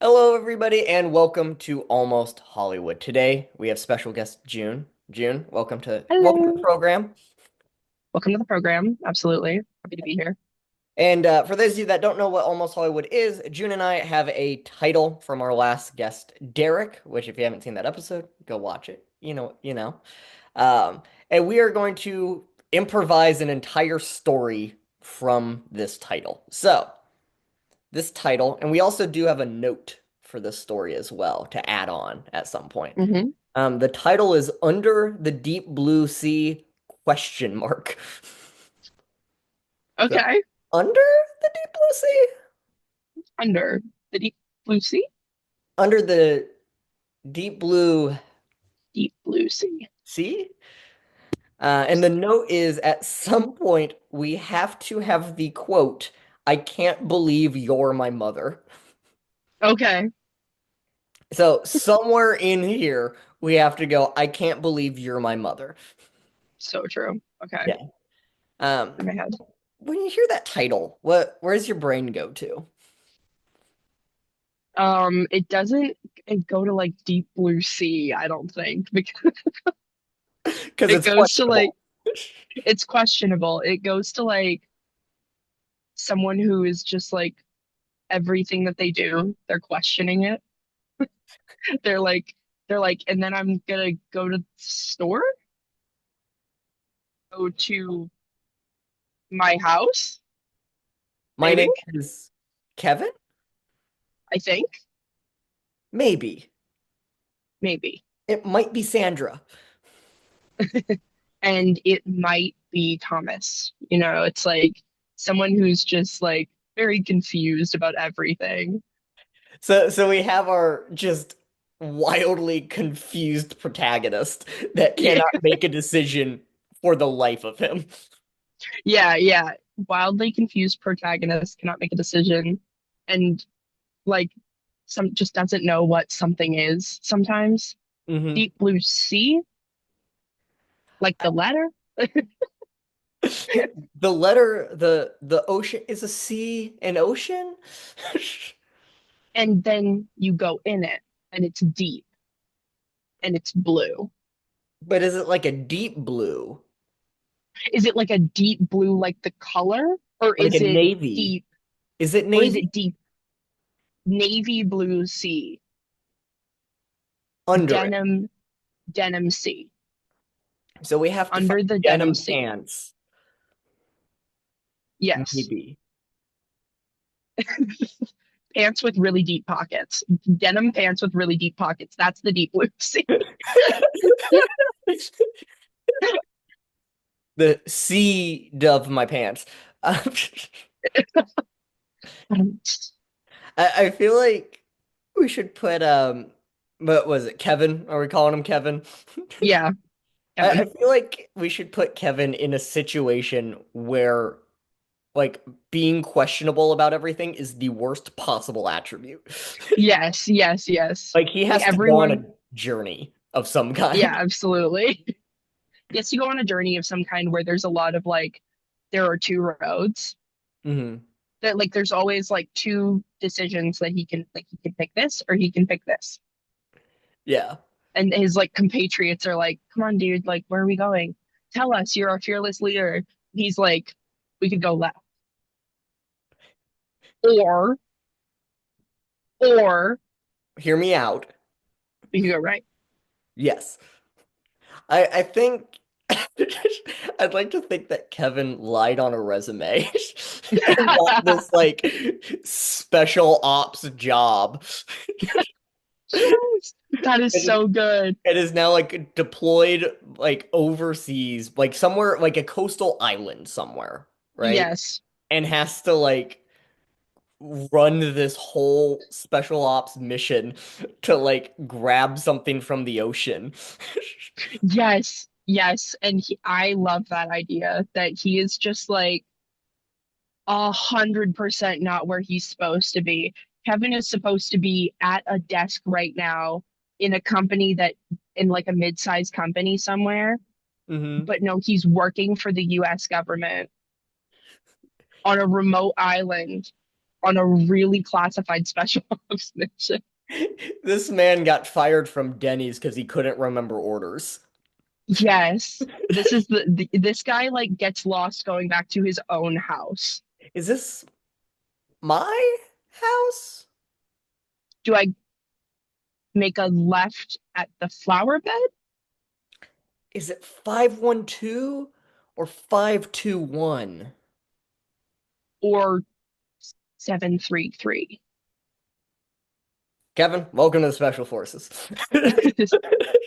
Hello, everybody, and welcome to Almost Hollywood. Today we have special guest June. June, welcome to the Hello. program. Welcome to the program. Absolutely. Happy to be here. And for those of you that don't know what Almost Hollywood is, June and I have a title from our last guest, Derek. Which, if you haven't seen that episode, go watch it. You know. And we are going to improvise an entire story from this title. So, this title, and we also do have a note for this story as well to add on at some point. Hmm. The title is Under the Deep Blue Sea question mark. So, Okay. under the deep blue sea? Under the deep blue sea. Under the deep blue Deep blue sea. sea? And the note is at some point we have to have the quote, I can't believe you're my mother. Okay. So somewhere in here we have to go, I can't believe you're my mother. So true. Okay. Yeah. Um, In my head. when you hear that title, where's your brain go to? It doesn't go to like deep blue sea, I don't think, because Because it it's goes to like questionable. it's questionable. It goes to like someone who is just like everything that they do, they're questioning it. They're like they're like, and then I'm gonna go to the store, go to my house, My maybe. name is Kevin? I think. Maybe. Maybe. It might be Sandra. And it might be Thomas. It's like someone who's just like very confused about everything. So we have our just wildly confused protagonist that Yeah. cannot make a decision for the life of him. Yeah, yeah. Wildly confused protagonist cannot make a decision and like some just doesn't know what something is sometimes. Hmm. Deep blue sea, like the letter, The letter, the ocean is a sea, an ocean? and then you go in it and it's deep and it's blue. But is it like a deep blue? Is it like a deep blue like the color, or Like a is it navy? deep, Is it or is navy? it deep navy blue sea, Under it. denim sea, So we have to find under the denim denim sea? pants, Yes. maybe. Pants with really deep pockets. Denim pants with really deep pockets. That's the deep blue sea. The seed of my pants. I feel like we should put what was it, Kevin? Are we calling him Kevin? Yeah, I Kevin. feel like we should put Kevin in a situation where like being questionable about everything is the worst possible attribute. Yes, yes, yes. Like he Like has to go on everyone. a journey of some Yeah, kind. absolutely. Yes, you go on a journey of some kind where there's a lot of like, there are two roads. Hmm. That like there's always like two decisions that he can pick this or he can pick this. Yeah. And his like compatriots are like, come on, dude, like where are we going? Tell us, you're our fearless leader. He's like, we could go left. Or or Hear me out. we could go right. Yes. I think I'd like to think that Kevin lied on a resume and got this like special ops job. Yes. That is It is, so good. it is now like deployed like overseas, like somewhere like a coastal island somewhere, right? Yes. And has to like run this whole special ops mission to like grab something from the ocean. Yes. Yes. And I love that idea that he is just like 100% not where he's supposed to be. Kevin is supposed to be at a desk right now in a company that in like a mid-sized company somewhere, Hmm. but no, he's working for the US government on a remote island. on a really classified special ops mission. This man got fired from Denny's because he couldn't remember orders. Yes, this is this guy like gets lost going back to his own house. Is this my house? Do I make a left at the flower bed Is it 512 or 521? or 733? Kevin, welcome to the Special Forces.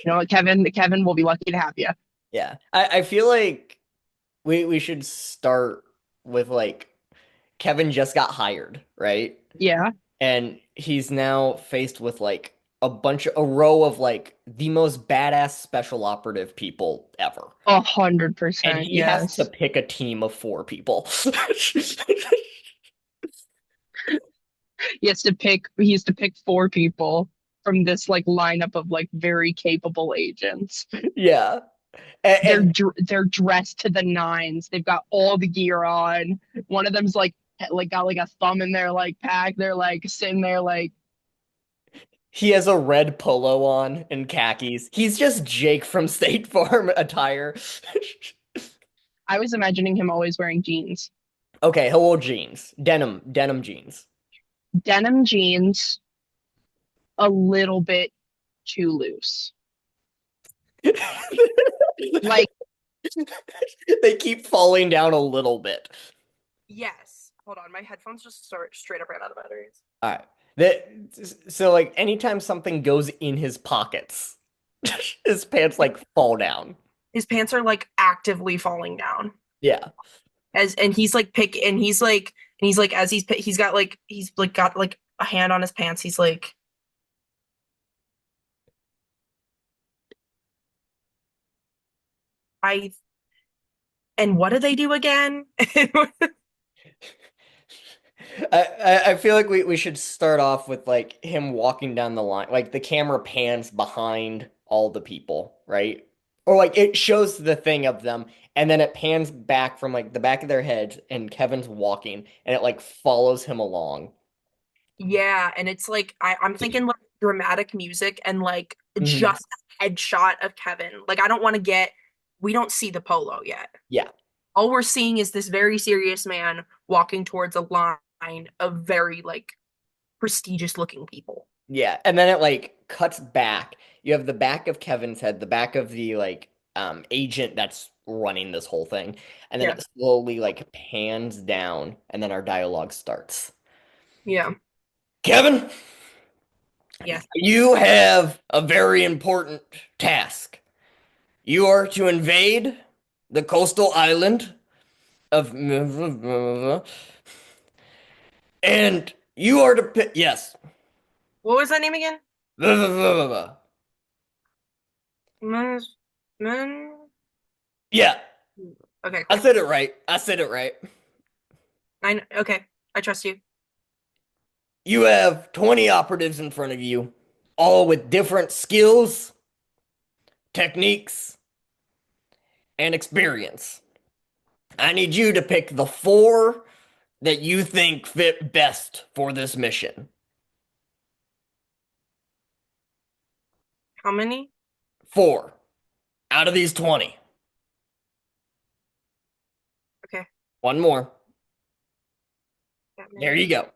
You know what, Kevin? Kevin will be lucky to have you. Yeah. I feel like we should start with like Kevin just got hired, right? Yeah, And he's now faced with like a row of like the most badass special operative people ever. And 100%. he has to Yes. pick a team of four people. He has to pick four people from this like lineup of like very capable agents. Yeah. And They're dressed to the nines. They've got all the gear on. One of them's like got like a thumb in their like pack. They're like sitting there like he has a red polo on and khakis. He's just Jake from State Farm attire. I was imagining him always wearing jeans. Okay, hello jeans. Denim jeans. Denim jeans, a little bit too loose. Like, They keep falling down a little bit. Yes. Hold on, my headphones just start straight up ran out of batteries. All right. So like anytime something goes in his pockets, his pants like fall down. His pants are like actively falling down. Yeah. As and he's like as he's like got like a hand on his pants. He's like I and what do they do again? I feel like we should start off with like him walking down the line. Like the camera pans behind all the people, right? Or like it shows the thing of them and then it pans back from like the back of their heads and Kevin's walking and it like follows him along. Yeah, and it's like I'm thinking like dramatic music and like Mhm. just a headshot of Kevin. Like I don't want to get we don't see the polo yet. Yeah. All we're seeing is this very serious man walking towards a line of very like prestigious looking people. Yeah, and then it like cuts back. You have the back of Kevin's head, the back of the like agent that's running this whole thing, and then Yeah. it slowly like pans down, and then our dialogue starts. Yeah. Kevin, Yes. you have a very important task. You are to invade the coastal island of and you are to yes. What was that name again? Mas- Man. Yeah, Okay, I cool. said it right. I said it right. Okay. I trust you. You have 20 operatives in front of you, all with different skills, techniques, and experience. I need you to pick the four that you think fit best for this mission. How many? Four out of these 20. Okay. One more. That There many. you go.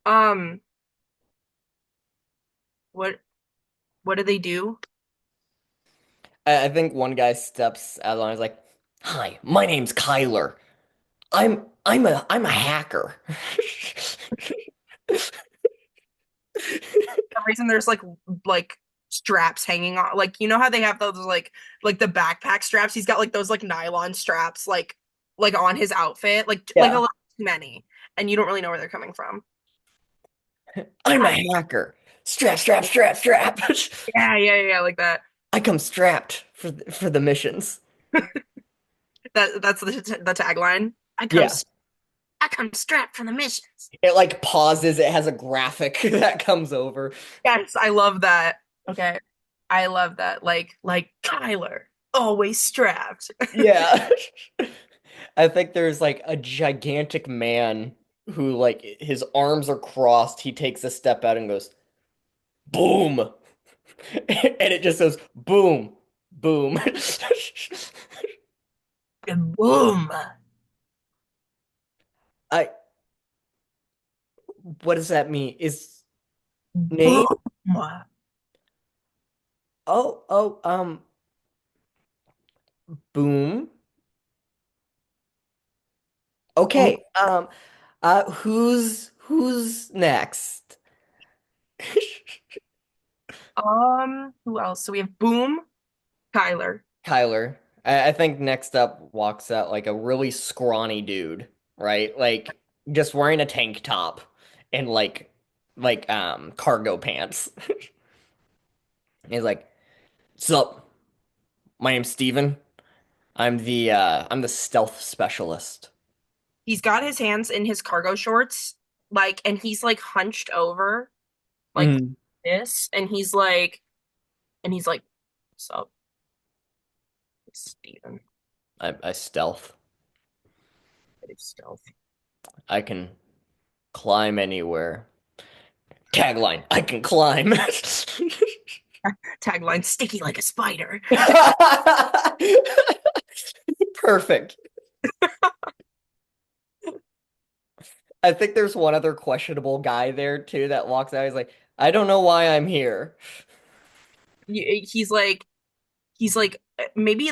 Um, what what do they do? I think one guy steps out of the line and is like, "Hi, my name's Kyler. I'm a hacker." For some reason there's like straps hanging on. Like you know how they have those like the backpack straps? He's got like those like nylon straps like on his outfit, like a Yeah, little too many, and you don't really know where they're coming from. I'm a hacker. Strap, strap, strap, strap. Yeah, like that. I come strapped for the missions. That's the tagline. Yeah. I come strapped for the missions. It like pauses, it has a graphic that comes over. Yes, I love that. Okay. I love that. Like Kyler, always strapped. Yeah. I think there's like a gigantic man who like his arms are crossed. He takes a step out and goes, boom. And it just goes boom, boom. And boom. I what does that mean? Is name? Boom. Oh, boom. Boom. Okay. Who's next? Who else? So we have Boom, Kyler. Kyler. I think next up walks out like a really scrawny dude, right? Like just wearing a tank top and like cargo pants. He's like, "Sup? My name's Steven. I'm the stealth specialist." He's got his hands in his cargo shorts, like, and he's like hunched over like Mhm. this, and he's like, "What's up, Steven?" I stealth. It's stealth. I can climb anywhere. Tagline, I can climb. Tagline: "Sticky like a spider." Perfect. I think there's one other questionable guy there too that walks out. He's like, I don't know why I'm here. He's like maybe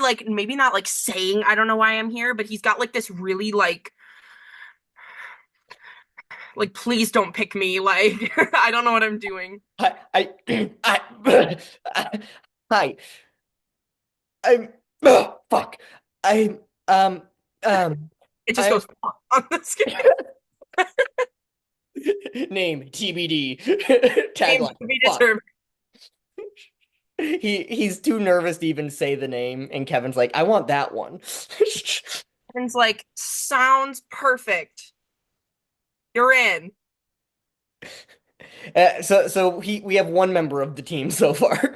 not like saying I don't know why I'm here, but he's got like this really like please don't pick me, like I don't know what I'm doing. I hi. I'm, oh, fuck. I'm, um, It just I'm, goes on the screen. name TBD. Name Tagline, to be fuck. determined. He's too nervous to even say the name, and Kevin's like, I want that one. And like, sounds perfect. You're in. So we have one member of the team so far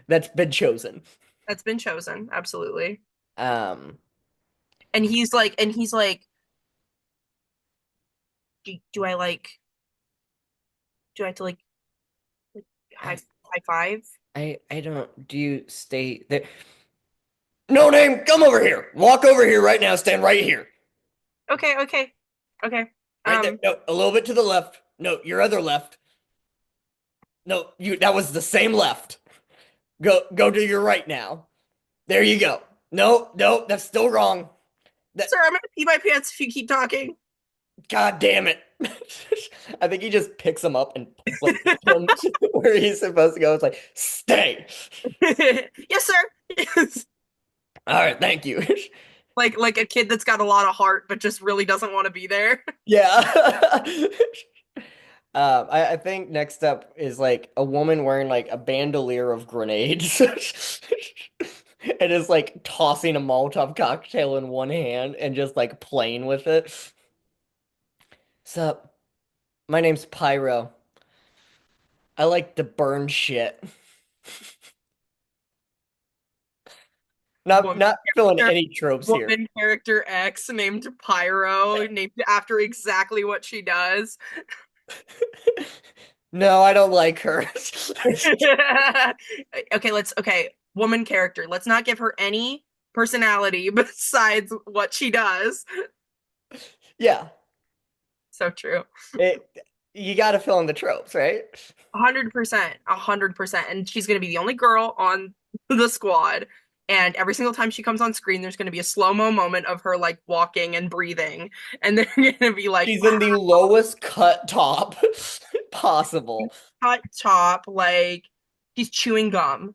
that's been chosen. That's been chosen, absolutely. Um, And he's like, do I like do I have to like high I high five? I don't. Do you stay there? No name, come over here. Walk over here right now. Stand right here. Okay, okay, okay. Right there. No, a little bit to the left. No, your other left. No, you. That was the same left. Go to your right now. There you go. No, no, that's still wrong. That. Sir, I'm gonna pee my pants if you keep talking. God damn it. I think he just picks him up and like him where he's supposed to go. It's like, stay. Yes, sir. Yes. All right, thank you. Like a kid that's got a lot of heart but just really doesn't want to be there. Yeah. I think next up is like a woman wearing like a bandolier of grenades and is like tossing a Molotov cocktail in one hand and just like playing with it. Sup? My name's Pyro. I like to burn shit. Not Woman not filling character, any tropes here. woman character X named Pyro, named after exactly what she does. No, I don't like her. Okay, woman character. Let's not give her any personality besides what she does. Yeah, So true. it, you got to fill in the tropes, right? 100%, 100%. And she's gonna be the only girl on the squad. And every single time she comes on screen, there's gonna be a slow-mo moment of her like walking and breathing. And they're gonna be like, She's in the lowest cut top possible. cut top, like she's chewing gum.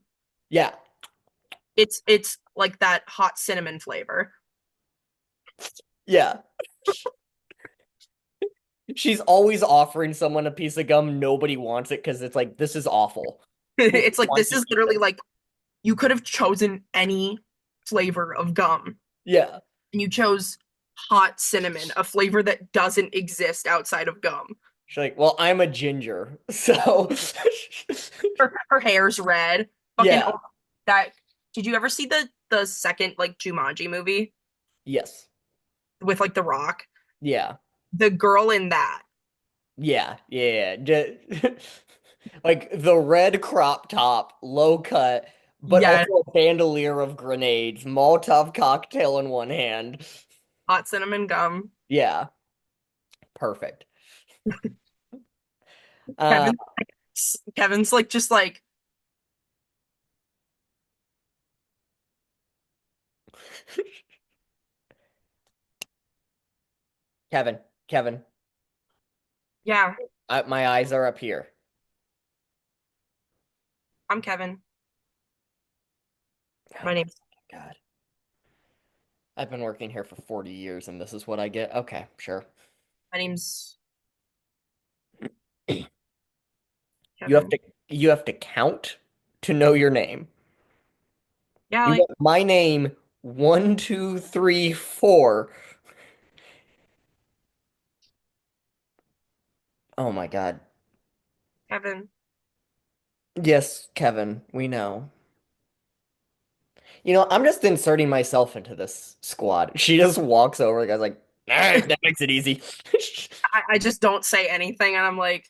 Yeah, It's like that hot cinnamon flavor. yeah. She's always offering someone a piece of gum. Nobody wants it because it's like, this is awful. Who It's like wants this to is eat literally this? like you could have chosen any flavor of gum, Yeah. and you chose hot cinnamon, a flavor that doesn't exist outside of gum. She's like, well, I'm a ginger. So, Her hair's red. Fucking yeah. oh, that. Did you ever see the second like Jumanji movie Yes. with like The Rock? Yeah. The girl in that. Yeah. Yeah. Like the red crop top, low cut, but Yes, also a bandolier of grenades, Molotov cocktail in one hand. hot cinnamon gum. Yeah. Perfect. Uh, Kevin, Kevin's like just like Kevin, Kevin, yeah, my eyes are up here. I'm Kevin. Oh My my name's God. I've been working here for 40 years and this is what I get. Okay, sure. my name's You have Kevin. to you have to count to know your name. Yeah, You like want my name 1, 2, 3, 4. Oh my God. Kevin. Yes, Kevin, we know. I'm just inserting myself into this squad. She just walks over. The guy's like, all right, that makes it easy. I just don't say anything, and I'm like,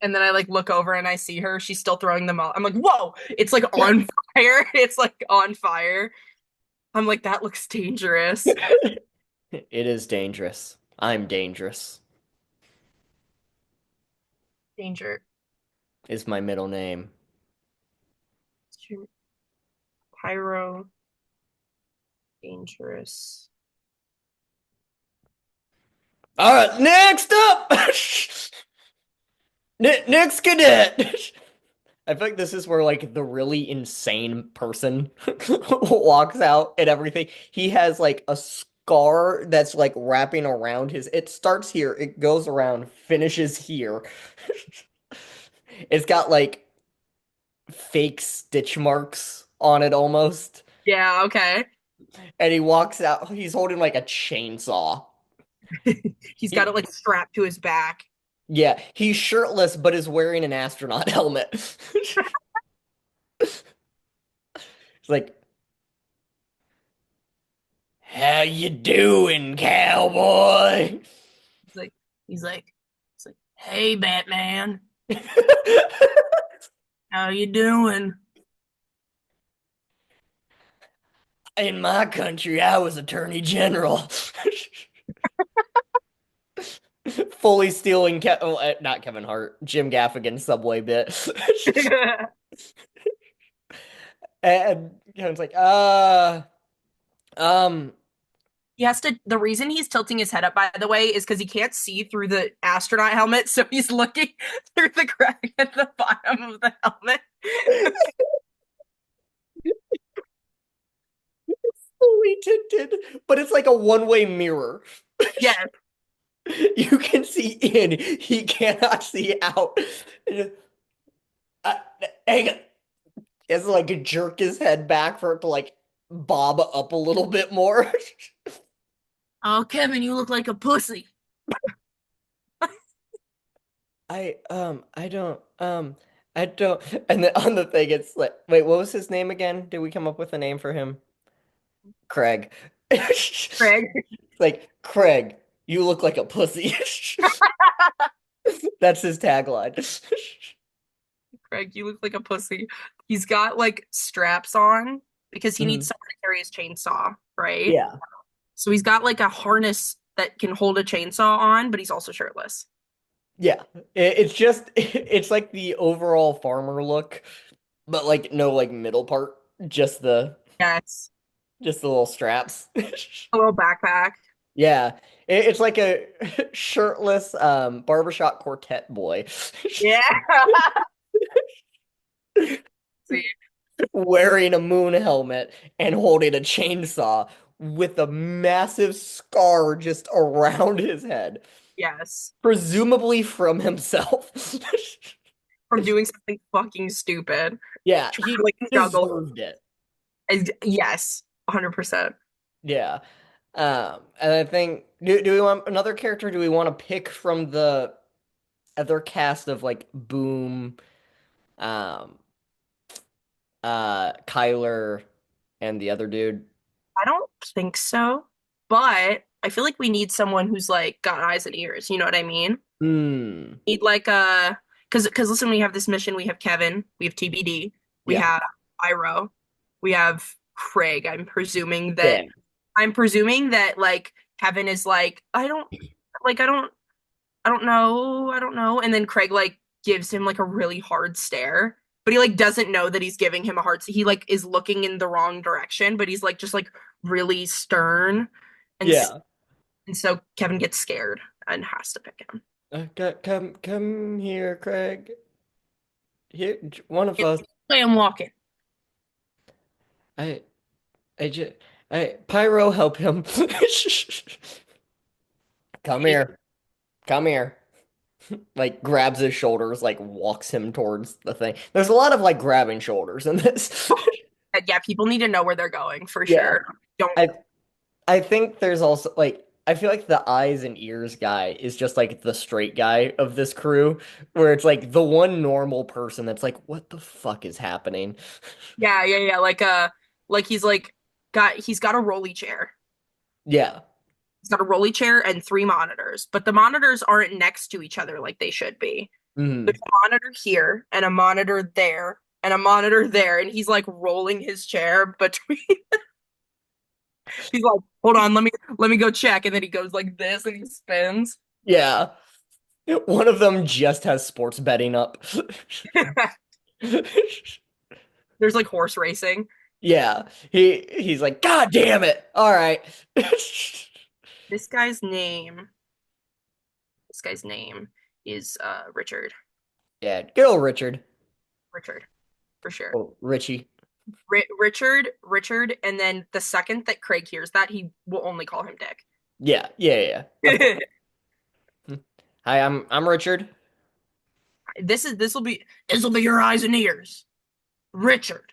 and then I like look over and I see her. She's still throwing them out. I'm like, whoa! It's like on fire. It's like on fire. I'm like, that looks dangerous. It is dangerous. I'm dangerous, Danger. is my middle name. Pyro. Dangerous. All right, next up, next cadet. I feel like this is where like the really insane person walks out and everything. He has like a scar that's like wrapping around his. It starts here, it goes around, finishes here. It's got like fake stitch marks on it almost. Yeah, okay. And he walks out, he's holding like a chainsaw. He's got it He, like strapped to his back. yeah, he's shirtless but is wearing an astronaut helmet. It's like, how you doing, cowboy? He's like, he's like, he's like, hey Batman, how you doing? In my country, I was Attorney General. Fully stealing not Kevin Hart, Jim Gaffigan's subway bit. And Kevin's like, um, He has to, the reason he's tilting his head up, by the way, is because he can't see through the astronaut helmet, so he's looking through the crack at the bottom of the helmet. fully tinted, but it's like a one-way mirror. Yes. You can see in, he cannot see out. Uh, hang on. He has to like jerk his head back for it to like bob up a little bit more. Oh, Kevin, you look like a pussy. I don't, and then on the thing, it's like, wait, what was his name again? Did we come up with a name for him? Craig. Craig, Like, Craig, you look like a pussy. That's his tagline. Craig, you look like a pussy. He's got like straps on because he needs Mhm. someone to carry his chainsaw, right? Yeah. So he's got like a harness that can hold a chainsaw on, but he's also shirtless. Yeah. It's just, it's like the overall farmer look, but like no like middle part, just the Yes. just the little straps. A little backpack. Yeah. It's like a shirtless barbershop quartet boy Yeah. See, wearing a moon helmet and holding a chainsaw with a massive scar just around his head, yes. presumably from himself. From doing something fucking stupid. Yeah, Trying to he like juggle. deserved it. Yes, 100%. Yeah. And I think do we want another character? Do we want to pick from the other cast of like Boom, um, Kyler, and the other dude? I don't think so, but I feel like we need someone who's like got eyes and ears. You know what I mean? Hmm. Need like a because listen, we have this mission. We have Kevin. We have TBD. We Yeah. have Iroh. We have Craig. Yeah. I'm presuming that like Kevin is like I don't I don't know. And then Craig like gives him like a really hard stare, but he like doesn't know that he's giving him a hard. He like is looking in the wrong direction, but he's like just like really stern, and Yeah. and so Kevin gets scared and has to pick him. Come here, Craig. Here, one of us. I am walking. I, I just, Pyro, help him. Come here. Come here. Like grabs his shoulders, like walks him towards the thing. There's a lot of like grabbing shoulders in this. Yeah, people need to know where they're going for Yeah. sure. Don't. I I think there's also like I feel like the eyes and ears guy is just like the straight guy of this crew, where it's like the one normal person that's like, what the fuck is happening? Yeah, yeah, yeah. Like he's got a rolly chair. Yeah. He's got a rolly chair and three monitors, but the monitors aren't next to each other like they should be. Hmm. There's a monitor here and a monitor there and a monitor there, and he's like rolling his chair between. He's like, hold on, let me go check, and then he goes like this and he spins. Yeah. One of them just has sports betting up. There's like horse racing. Yeah. He's like, God damn it. All right. This guy's name. This guy's name is Richard. Yeah, good old Richard. Richard, for sure. Oh, Richie. Richard, and then the second that Craig hears that, he will only call him Dick. Yeah, yeah, yeah. Of course. Hi, I'm Richard. This will be your eyes and ears, Richard.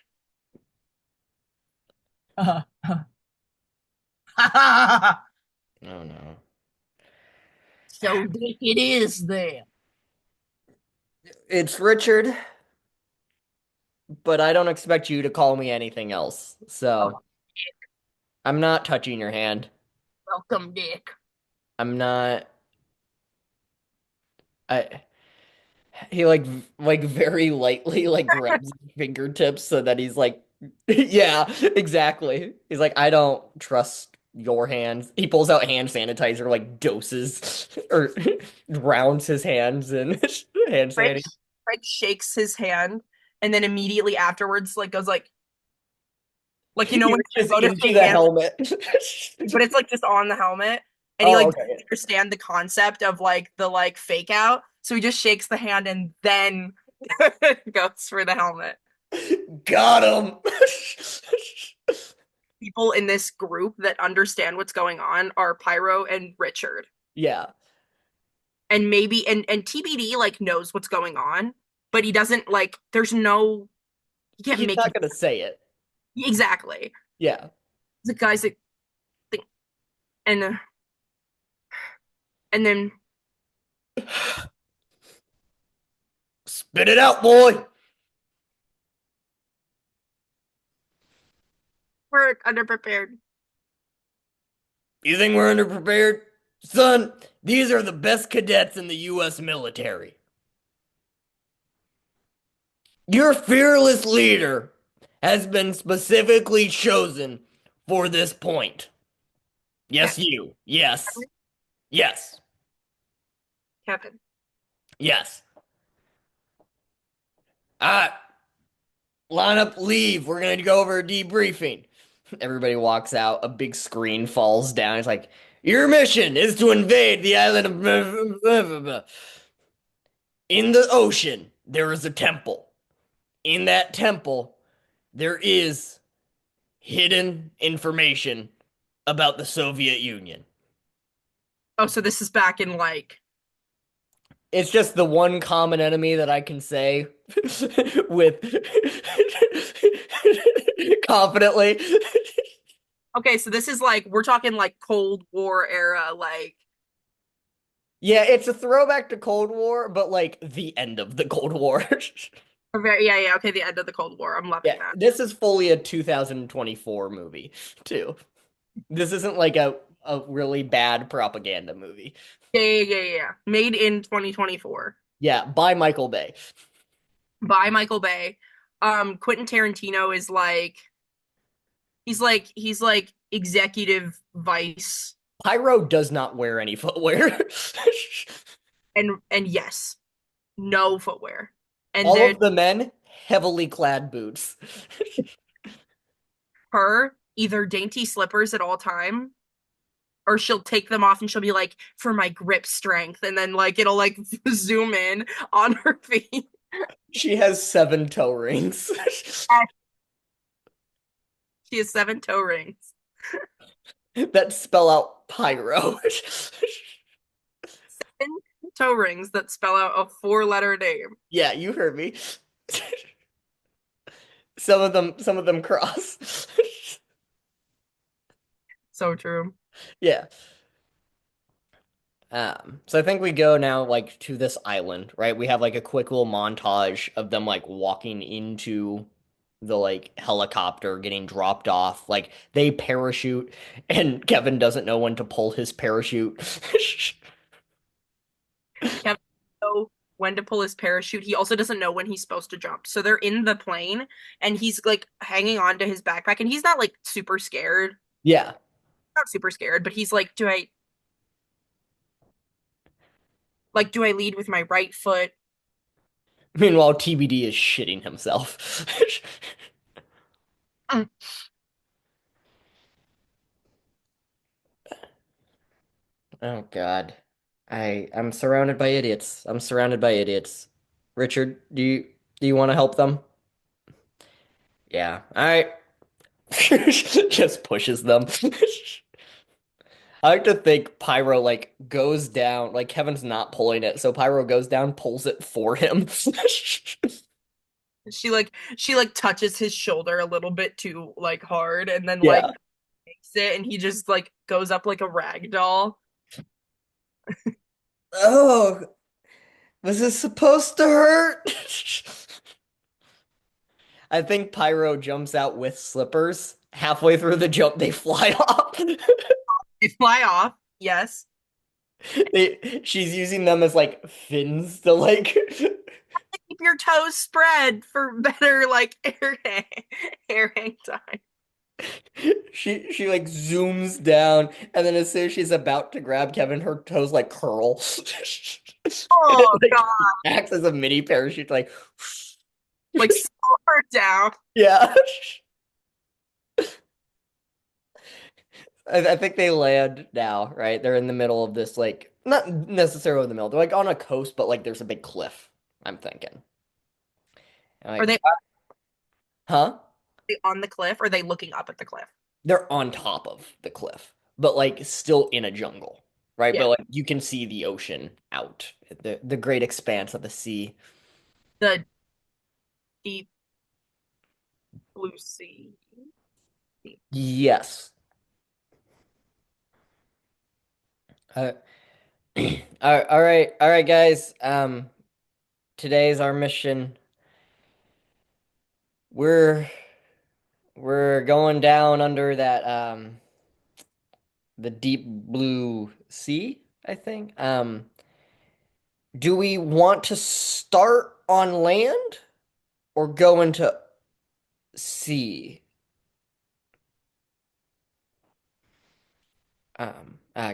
Oh no. So Dick it is then. It's Richard, but I don't expect you to call me anything else. Oh, So I'm not touching your hand. welcome, Dick. I'm not. I. He like very lightly like grabs his fingertips so that he's like, yeah, exactly. He's like, I don't trust your hands. He pulls out hand sanitizer, like doses or rounds his hands in hand Craig, sanitizer. Craig shakes his hand, and then immediately afterwards, like goes like you know when you Just go to into shake the hands, helmet. but it's like just on the helmet, and he Oh, like okay. doesn't understand the concept of like the like fake out, so he just shakes the hand and then goes for the helmet. Got him. People in this group that understand what's going on are Pyro and Richard. Yeah. And maybe and TBD like knows what's going on, but he doesn't like there's no he can't He's make not it gonna say it. exactly. Yeah. The guys that think and and then Spit it out, boy. we're underprepared. You think we're underprepared? Son, these are the best cadets in the US military. Your fearless leader has been specifically chosen for this point. Yes, you. Yes. Yes. Kevin. Yes. Alright. Line up, leave. We're gonna go over a debriefing. Everybody walks out. A big screen falls down. It's like, your mission is to invade the island of. In the ocean, there is a temple. In that temple, there is hidden information about the Soviet Union. Oh, so this is back in like It's just the one common enemy that I can say with confidently. okay, so this is like we're talking like Cold War era, like Yeah, it's a throwback to Cold War, but like the end of the Cold War. yeah, yeah, okay, the end of the Cold War. I'm loving Yeah, that. this is fully a 2024 movie, too. This isn't like a really bad propaganda movie. Yeah. Made in 2024 Yeah, by Michael Bay. by Michael Bay. Quentin Tarantino is like he's like executive vice Pyro does not wear any footwear. and yes, no footwear. And All then of the men heavily clad boots. her either dainty slippers at all time or she'll take them off and she'll be like for my grip strength and then like it'll like zoom in on her feet. She has 7 toe rings She has 7 toe rings. that spell out pyro. 7 toe rings that spell out a 4 letter name. Yeah, you heard me. Some of them cross. So true. Yeah. So I think we go now like to this island, right? We have like a quick little montage of them like walking into the like helicopter getting dropped off. Like they parachute and Kevin doesn't know when to pull his parachute. Kevin doesn't know when to pull his parachute. He also doesn't know when he's supposed to jump. So they're in the plane and he's like hanging on to his backpack and he's not like super scared. Yeah. Not super scared, but he's like, do I lead with my right foot? Meanwhile, TBD is shitting himself. Mm. Oh God. I'm surrounded by idiots. I'm surrounded by idiots. Richard, do you want to help them? Yeah. All right. Just pushes them. I like to think Pyro like goes down, like Kevin's not pulling it, so Pyro goes down, pulls it for him. She like touches his shoulder a little bit too like hard and then like Yeah. makes it and he just like goes up like a rag doll. Oh, was this supposed to hurt? I think Pyro jumps out with slippers. Halfway through the jump, they fly off. They fly off. Yes. She's using them as like fins to like Keep your toes spread for better like air hang time. she like zooms down and then as soon as she's about to grab Kevin, her toes like curl. And it Oh like god. acts as a mini parachute, like Like slow her down. yeah. I think they land now, right? They're in the middle of this like not necessarily in the middle. They're like on a coast, but like there's a big cliff, I'm thinking. I'm Are like, they huh? on the cliff or are they looking up at the cliff? They're on top of the cliff, but like still in a jungle, right? Yeah. But like you can see the ocean out, the great expanse of the sea. The deep blue sea. Yes. Uh, all right, guys. Today's our mission. We're we're going down under that the deep blue sea, I think. Do we want to start on land or go into sea?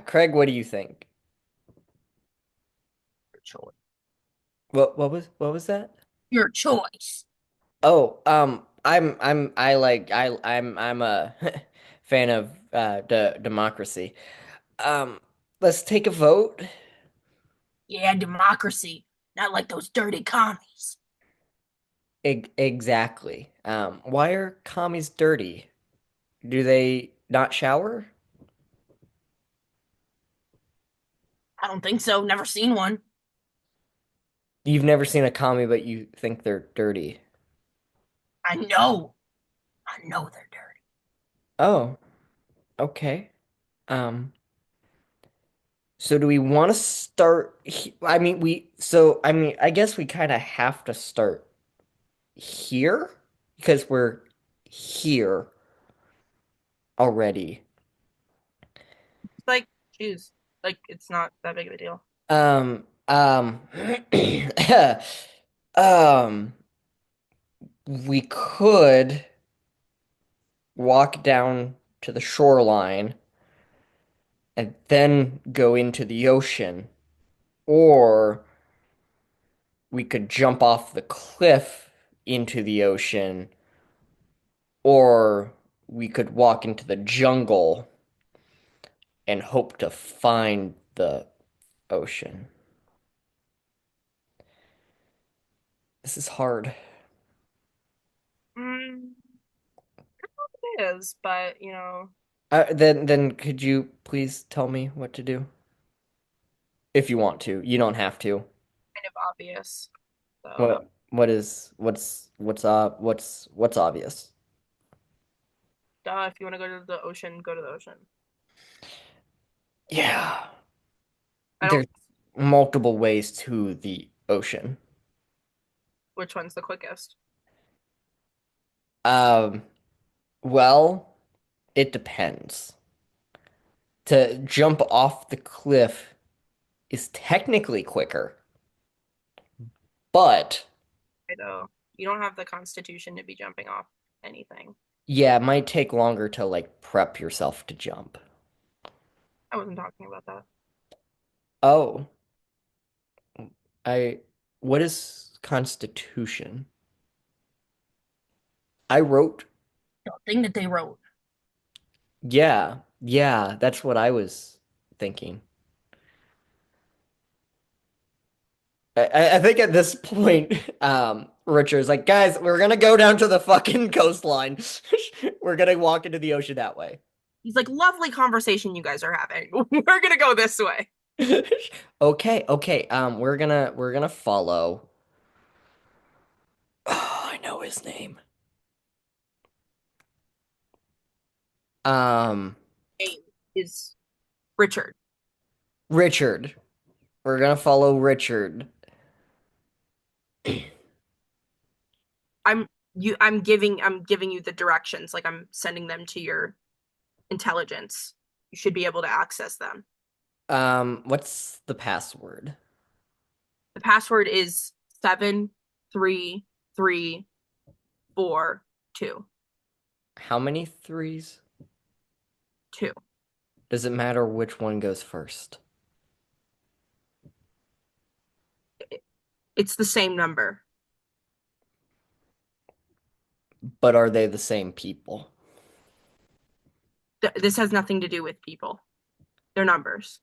Craig, what do you think? Your choice. What was that? Your choice. Oh, I'm a fan of de democracy. Um, let's take a vote. Yeah, democracy. Not like those dirty commies. Exactly. Why are commies dirty? Do they not shower? I don't think so. Never seen one. You've never seen a commie, but you think they're dirty. I know. I know they're dirty. Oh, okay. Um, so do we want to start? I mean, I mean, I guess we kind of have to start here because we're here already. like choose. Like it's not that big of a deal. Um, um, um, we could walk down to the shoreline and then go into the ocean, or we could jump off the cliff into the ocean, or we could walk into the jungle and hope to find the ocean. This is hard. Mm, it is, but Then could you please tell me what to do? If you want to. You don't have to. kind of obvious. So, What's obvious? duh, if you want to go to the ocean, go to the ocean. Yeah. I don't. There's multiple ways to the ocean. Which one's the quickest? Um, well, it depends. To jump off the cliff is technically quicker, but I know you don't have the constitution to be jumping off anything. yeah, it might take longer to like prep yourself to jump. I wasn't talking about that. Oh, I what is Constitution? I wrote, The thing that they wrote. yeah, yeah, that's what I was thinking. I think at this point, Richard's like, guys, we're gonna go down to the fucking coastline. We're gonna walk into the ocean that way. He's like, lovely conversation you guys are having. We're gonna go this way. Okay, okay. We're gonna follow. Oh, I know his name. Um, Name is Richard. Richard. We're gonna follow Richard. I'm giving you the directions. Like I'm sending them to your intelligence. You should be able to access them. What's the password? The password is 73342. How many threes? Two. Does it matter which one goes first? It's the same number. But are they the same people? This has nothing to do with people. They're numbers.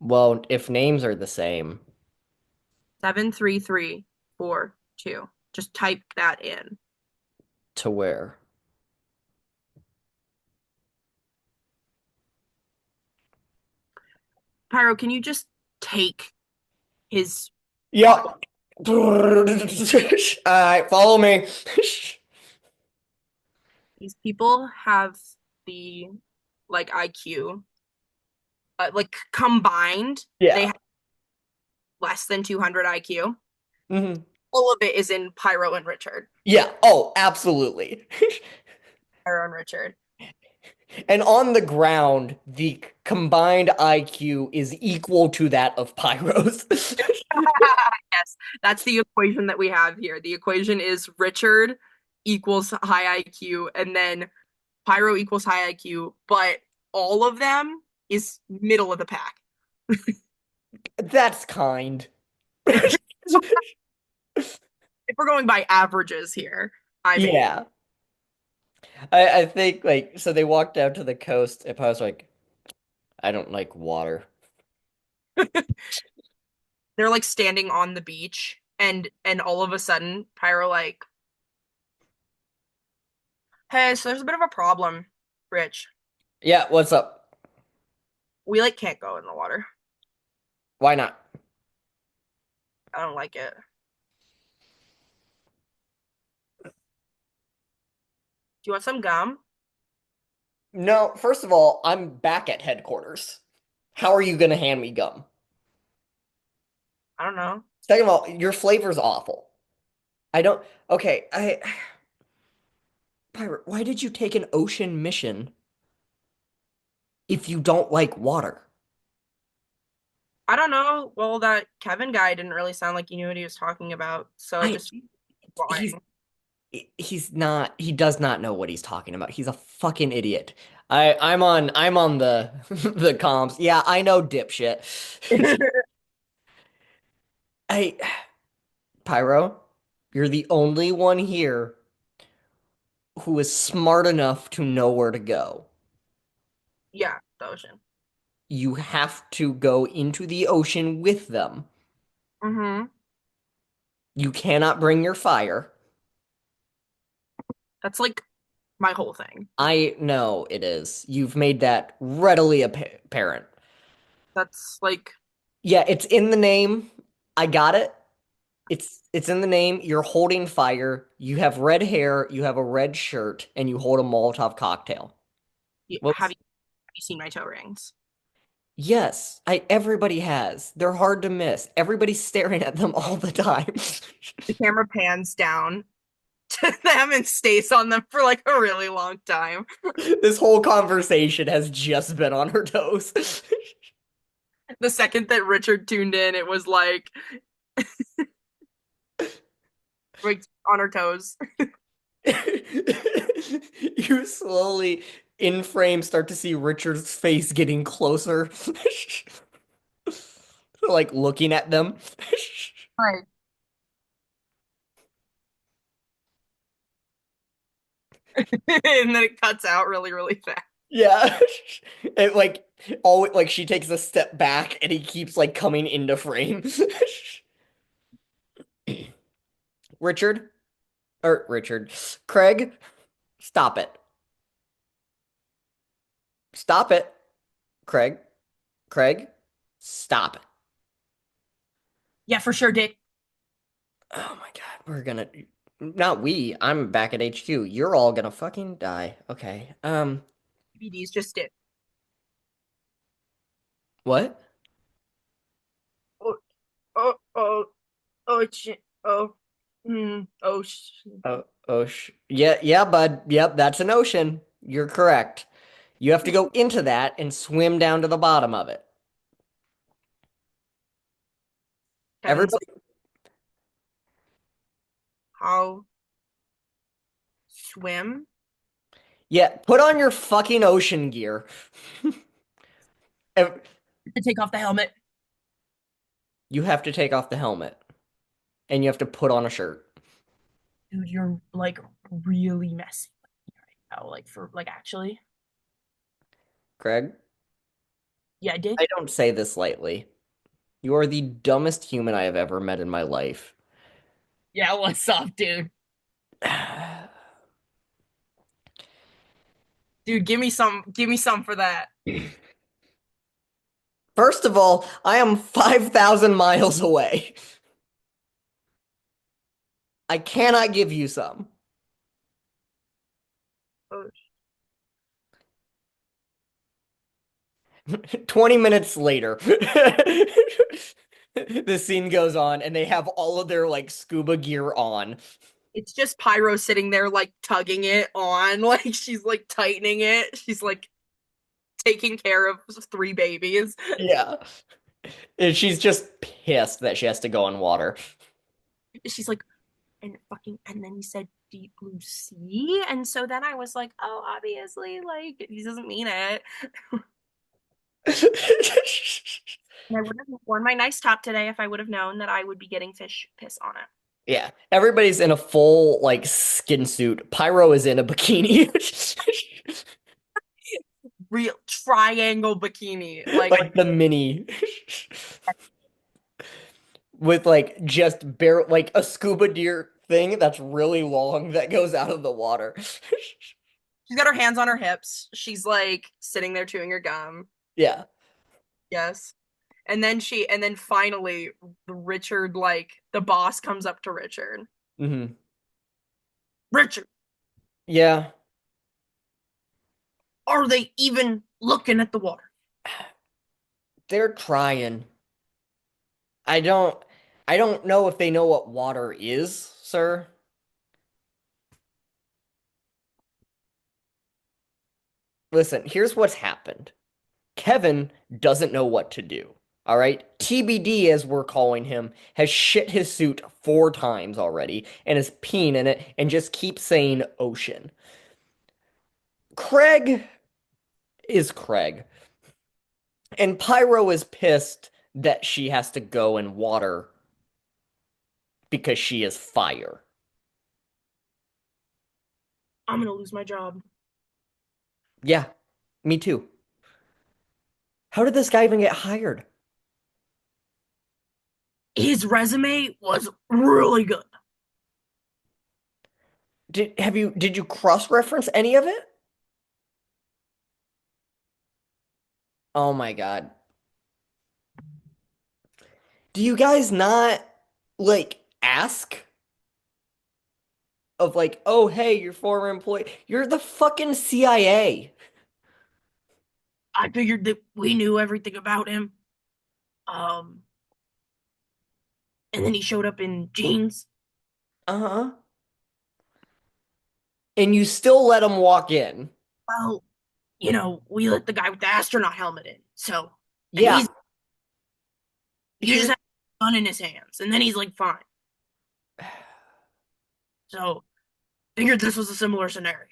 Well, if names are the same, 73342. Just type that in. to where? Pyro, can you just take his Yeah. All right, follow me. these people have the like IQ, like combined, they Yeah. have less than 200 IQ. Mhm. All of it is in Pyro and Richard. Yeah. Oh, absolutely. Pyro and Richard. And on the ground, the combined IQ is equal to that of Pyro's. Yes, that's the equation that we have here. The equation is Richard equals high IQ, and then Pyro equals high IQ, but all of them is middle of the pack. That's kind. If we're going by averages here, I mean, Yeah. I think like so they walked down to the coast and I was like, I don't like water. they're like standing on the beach, and all of a sudden, Pyro like, hey, so there's a bit of a problem, Rich. Yeah, what's up? We like can't go in the water. Why not? I don't like it. Do you want some gum? No, first of all, I'm back at headquarters. How are you gonna hand me gum? I don't know. Second of all, your flavor's awful. I don't. Okay, Pirate, why did you take an ocean mission? if you don't like water. I don't know. Well, that Kevin guy didn't really sound like he knew what he was talking about, so it I just he's lying. he's not he does not know what he's talking about. He's a fucking idiot. I'm on the the comms. Yeah, I know, dipshit. I Pyro, you're the only one here who is smart enough to know where to go. Yeah, the ocean. You have to go into the ocean with them. Mm-hmm. You cannot bring your fire. That's like my whole thing. I know it is. You've made that readily apparent. That's like, Yeah, it's in the name. I got it. It's in the name. You're holding fire. You have red hair, you have a red shirt, and you hold a Molotov cocktail. have Whoops. you seen my toe rings? Yes, I everybody has. They're hard to miss. Everybody's staring at them all the time. The camera pans down to them and stays on them for like a really long time. This whole conversation has just been on her toes. The second that Richard tuned in, it was like on her toes. You slowly, in frame, start to see Richard's face getting closer, like looking at them. Right. And then it cuts out really, really fast. Yeah. And like all like she takes a step back and he keeps like coming into frame. Richard or Richard. Craig, stop it. Stop it. Craig. Craig, stop it. Yeah, for sure, Dick. Oh my God, we're gonna not we. I'm back at HQ. You're all gonna fucking die. Okay. DVDs just did. What? Oh, oh, oh, oh, shit. Oh, oh, Yeah, yeah, bud. Yep, that's an ocean. You're correct. You have to go into that and swim down to the bottom of it. Kevin's like, Everybody, how swim? yeah, put on your fucking ocean gear. Ev- To take off the helmet. You have to take off the helmet and you have to put on a shirt. Dude, you're like really messy right now. Like for like actually. Greg, Yeah, Dick. I don't say this lightly. You are the dumbest human I have ever met in my life. Yeah, what's up, dude? Dude, give me some for that. First of all, I am 5,000 miles away. I cannot give you some. Oh, 20 minutes later, the scene goes on and they have all of their like scuba gear on. it's just Pyro sitting there like tugging it on, like she's like tightening it. She's like taking care of three babies. Yeah. And she's just pissed that she has to go in water. She's like, and fucking, and then he said deep blue sea, and so then I was like, oh, obviously, like he doesn't mean it. And I would have worn my nice top today if I would have known that I would be getting fish piss on it. Yeah. Everybody's in a full like skin suit. Pyro is in a bikini. Real triangle bikini, Like the mini with like just bare like a scuba gear thing that's really long that goes out of the water. she's got her hands on her hips. She's like sitting there chewing her gum. Yeah. Yes. And then finally, Richard, like, the boss comes up to Richard. Hmm. Richard, Yeah. are they even looking at the water? They're trying. I don't I don't know if they know what water is, sir. Listen, here's what's happened. Kevin doesn't know what to do. All right. TBD, as we're calling him, has shit his suit 4 times already and is peeing in it and just keeps saying ocean. Craig is Craig. And Pyro is pissed that she has to go in water because she is fire. I'm gonna lose my job. Yeah, me too. How did this guy even get hired? His resume was really good. Did you cross-reference any of it? Oh my God. Do you guys not like ask of like, oh hey, your former employee, you're the fucking CIA. I figured that we knew everything about him. Um, and then he showed up in jeans. Uh-huh. And you still let him walk in. Well, we let the guy with the astronaut helmet in. So, and Yeah. he just Here, had a gun in his hands, and then he's like, fine. So, figured this was a similar scenario.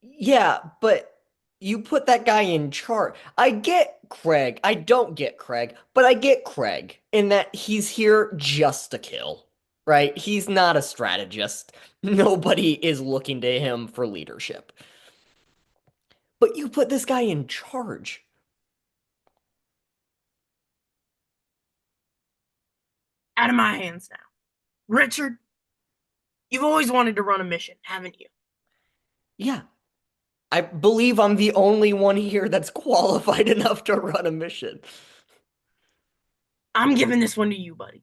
yeah, but you put that guy in charge. I get Craig. I don't get Craig, but I get Craig in that he's here just to kill, right? He's not a strategist. Nobody is looking to him for leadership. But you put this guy in charge. Out of my hands now. Richard, you've always wanted to run a mission, haven't you? Yeah, I believe I'm the only one here that's qualified enough to run a mission. I'm giving this one to you, buddy.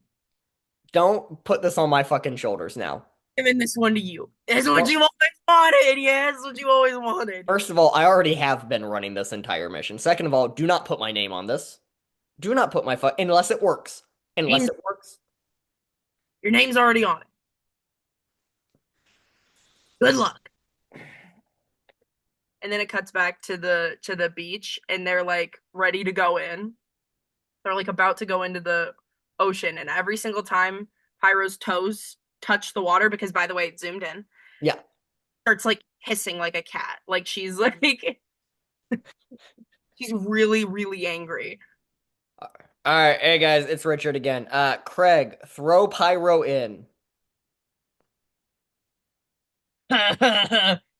Don't put this on my fucking shoulders now. Giving this one to you. That's what Well, you always wanted. Yeah, that's what you always wanted. first of all, I already have been running this entire mission. Second of all, do not put my name on this. Do not put my unless it works. Unless Name's, it works. your name's already on it. Good luck. And then it cuts back to the beach, and they're like ready to go in. They're like about to go into the ocean, and every single time Pyro's toes touch the water, because by the way, it zoomed in, Yeah. starts like hissing like a cat. Like she's like she's really, really angry. All right, hey guys, it's Richard again. Craig, throw Pyro in.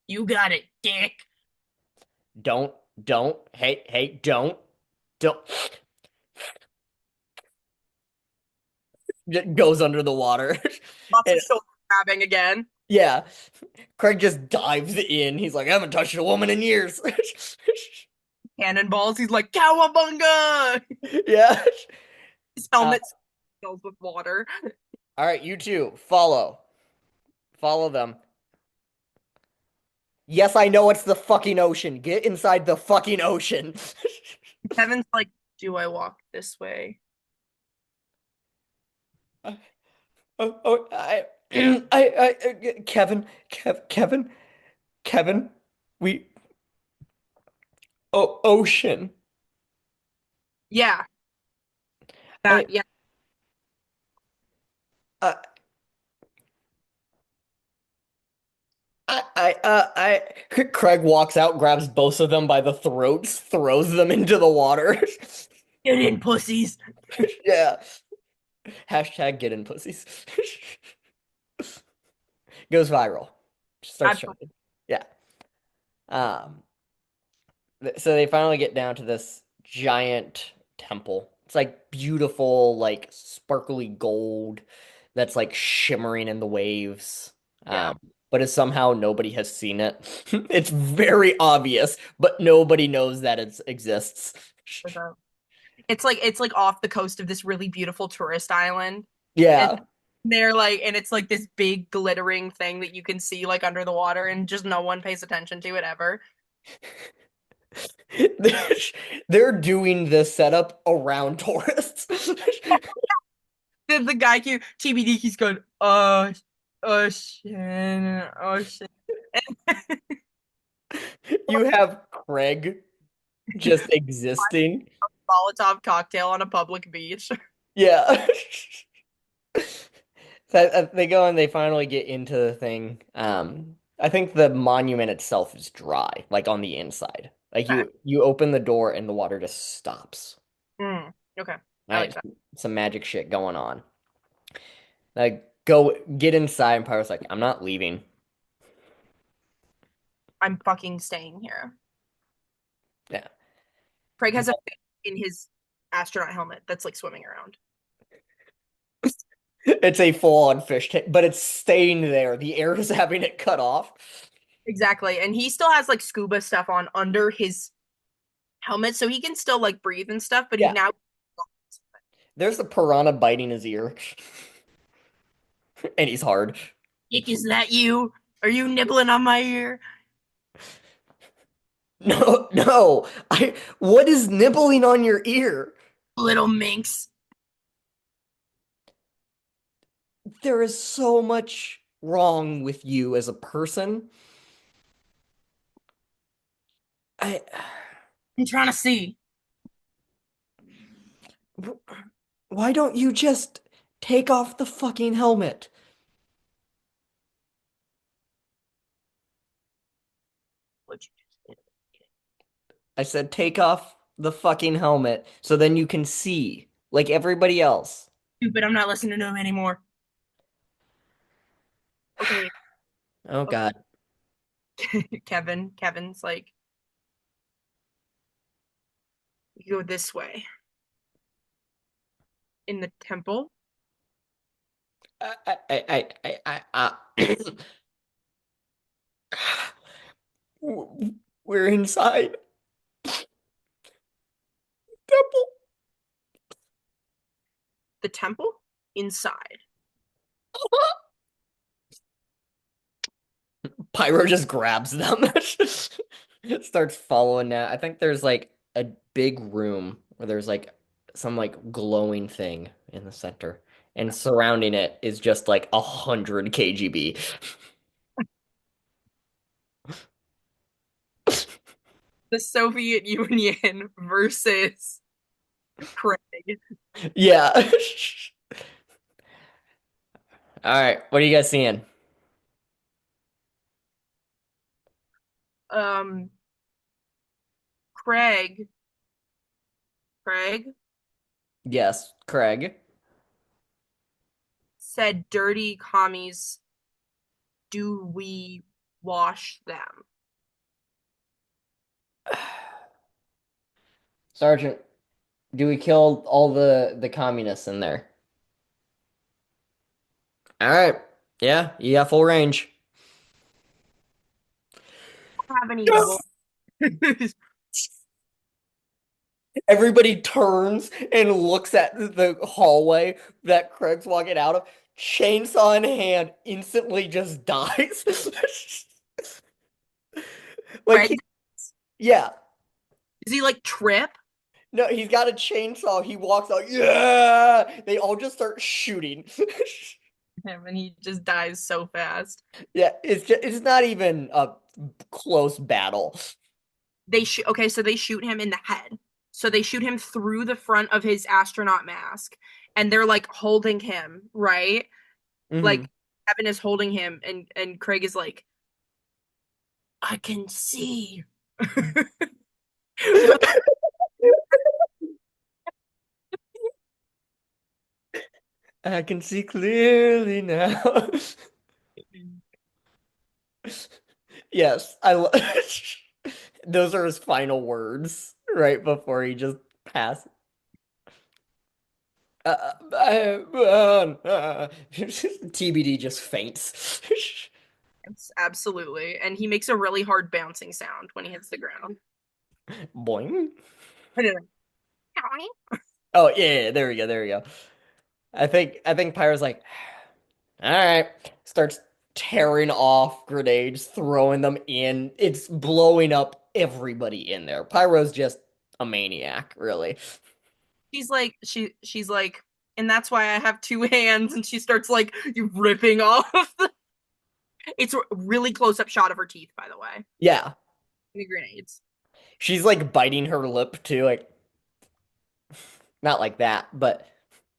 You got it, dick. Don't, hey, don't. Just goes under the water. Lots And of shoulder grabbing again. yeah, Craig just dives in. He's like, I haven't touched a woman in years. Cannonballs. He's like, Cowabunga! Yeah. His Uh, helmet fills with water. all right, you two, follow. Follow them. Yes, I know it's the fucking ocean. Get inside the fucking ocean. Kevin's like, do I walk this way? Oh, Kevin, Kevin, we, oh, ocean. Yeah. I, Yeah. uh, Craig walks out, grabs both of them by the throats, throws them into the water. Get in, pussies. Yeah. Hashtag get in pussies. Goes viral. Starts Absolutely. trending. Yeah. Um, so they finally get down to this giant temple. It's like beautiful, like sparkly gold that's like shimmering in the waves. Yeah. But as somehow nobody has seen it. It's very obvious, but nobody knows that it exists. It's like off the coast of this really beautiful tourist island. And Yeah. and it's like this big glittering thing that you can see like under the water, and just no one pays attention to it ever. They're doing this setup around tourists. The guy TBD keeps going, ocean, ocean. You have Craig just existing. Molotov cocktail on a public beach. Yeah. So they go and they finally get into the thing. I think the monument itself is dry, like on the inside. Like Okay. you open the door and the water just stops. Okay. I like Right? that. Some magic shit going on. Like go get inside and Pyro's like, I'm not leaving. I'm fucking staying here. Yeah. Craig has a fish in his astronaut helmet that's like swimming around. It's a full-on fish tank, but it's staying there. The air is having it cut off. Exactly. And he still has like scuba stuff on under his helmet, so he can still like breathe and stuff, but he Yeah. now There's a piranha biting his ear. And he's hard. Nick, is that you? Are you nibbling on my ear? No, no. What is nibbling on your ear? Little minx. There is so much wrong with you as a person. I I'm trying to see. Why don't you just take off the fucking helmet? What you just I said take off the fucking helmet so then you can see like everybody else. stupid. I'm not listening to him anymore. Okay. Oh God. Kevin's like, you go this way. In the temple. I we're inside temple. The temple? Inside. Pyro just grabs them. Starts following that. I think there's like a big room where there's like some like glowing thing in the center. And surrounding it is just like 100 KGB. The Soviet Union versus Craig. Yeah. All right. What are you guys seeing? Um, Craig. Craig Yes, Craig. said, "Dirty commies, do we wash them?" Sergeant, do we kill all the communists in there? All right. Yeah, you got full range. Have any bull- Everybody turns and looks at the hallway that Craig's walking out of. Chainsaw in hand, instantly just dies. Like, Craig, yeah. does he like trip? No, he's got a chainsaw. He walks out. Yeah. They all just start shooting. Him and he just dies so fast. Yeah, it's not even a close battle. They shoot. Okay, so they shoot him in the head. So they shoot him through the front of his astronaut mask, and they're like holding him, right? Hmm. Like Evan is holding him, and Craig is like, I can see. I can see clearly now. Yes, those are his final words right before he just passed. TBD just faints. Yes, absolutely. And he makes a really hard bouncing sound when he hits the ground. Boing. I don't know. Oh yeah, there we go, there we go. I think Pyro's like, all right, starts tearing off grenades, throwing them in. It's blowing up everybody in there. Pyro's just a maniac, really. She's like, and that's why I have two hands, and she starts like ripping off. It's a really close up shot of her teeth, by the way. Yeah. The grenades. She's like biting her lip too, like not like that, but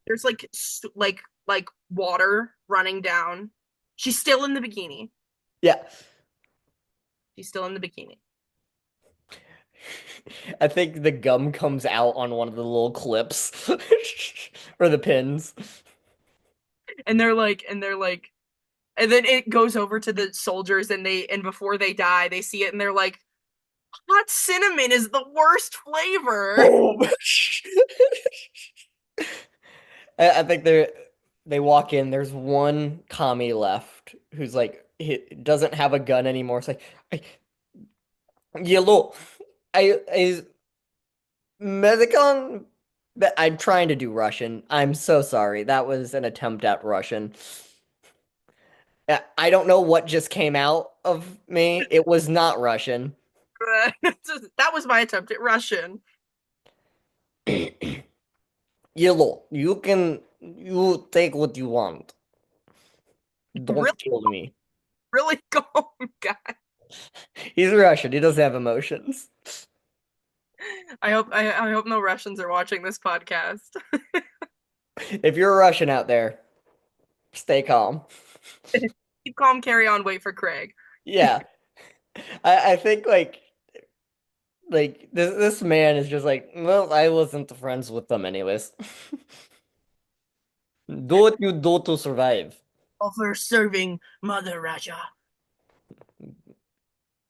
There's like water running down. She's still in the bikini. yeah. She's still in the bikini. I think the gum comes out on one of the little clips or the pins. And they're like and then it goes over to the soldiers and before they die, they see it and they're like, hot cinnamon is the worst flavor. Boom. I think they walk in. There's one commie left who's like he doesn't have a gun anymore. It's like, yellow. I is Medicon. I'm trying to do Russian. I'm so sorry. That was an attempt at Russian. I don't know what just came out of me. It was not Russian. That was my attempt at Russian. Yellow. You take what you want. Really, Don't kill me. really calm guy. He's Russian. He doesn't have emotions. I hope no Russians are watching this podcast. If you're a Russian out there, stay calm. Keep calm, carry on, wait for Craig. Yeah. I think like this man is just like, well, I wasn't friends with them anyways. Do what you do to survive. Over serving Mother Raja.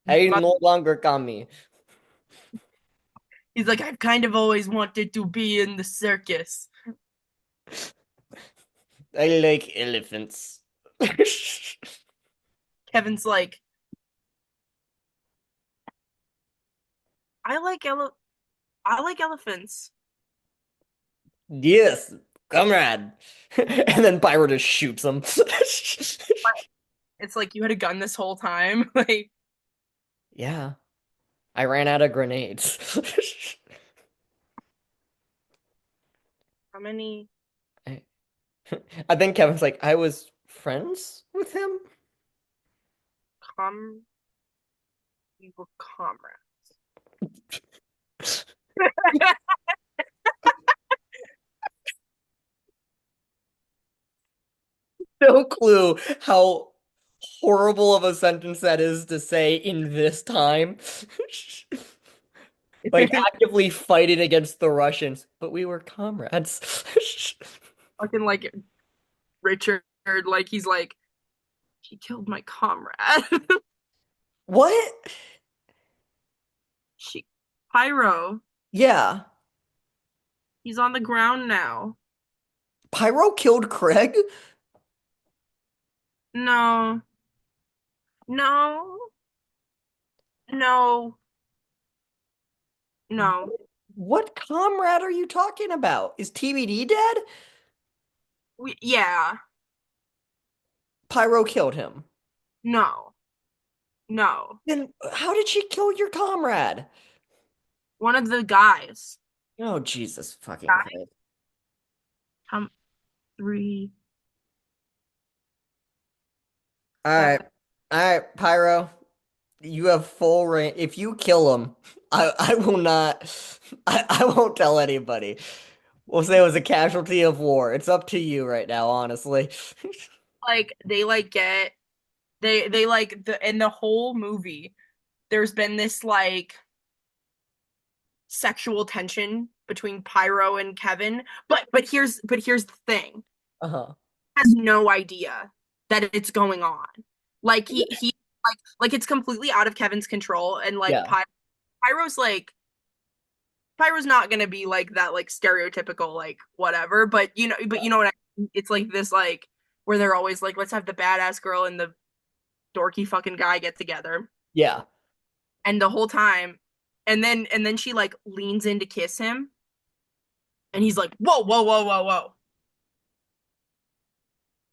I no longer kami. He's like, I've kind of always wanted to be in the circus. I like elephants. Kevin's like, I like I like elephants. Yes, comrade. And then Pyro just shoots him. It's like you had a gun this whole time. Like, Yeah, I ran out of grenades. how many I I think Kevin's like, I was friends with him. com we were comrades? No clue how horrible of a sentence that is to say in this time. Like actively fighting against the Russians, but we were comrades. Fucking like Richard, like he's like, he killed my comrade. What? she Pyro, Yeah. he's on the ground now. Pyro killed Craig? No, no, no, no. What comrade are you talking about? Is TBD dead? Yeah, Pyro killed him. no, no. Then how did she kill your comrade? One of the guys. Oh, Jesus fucking Guy, Christ. three. All right. All right, Pyro. You have full reign. If you kill him, I will not I won't tell anybody. We'll say it was a casualty of war. It's up to you right now, honestly. Like they like get they like the in the whole movie, there's been this like sexual tension between Pyro and Kevin. But here's the thing. Uh-huh. Has no idea that it's going on. Like he like it's completely out of Kevin's control and like Yeah. Pyro's like Pyro's not gonna be like that like stereotypical like whatever, but you know what I mean? It's like this like where they're always like, let's have the badass girl and the dorky fucking guy get together. Yeah. And the whole time, and then she like leans in to kiss him, and he's like, whoa, whoa, whoa, whoa, whoa.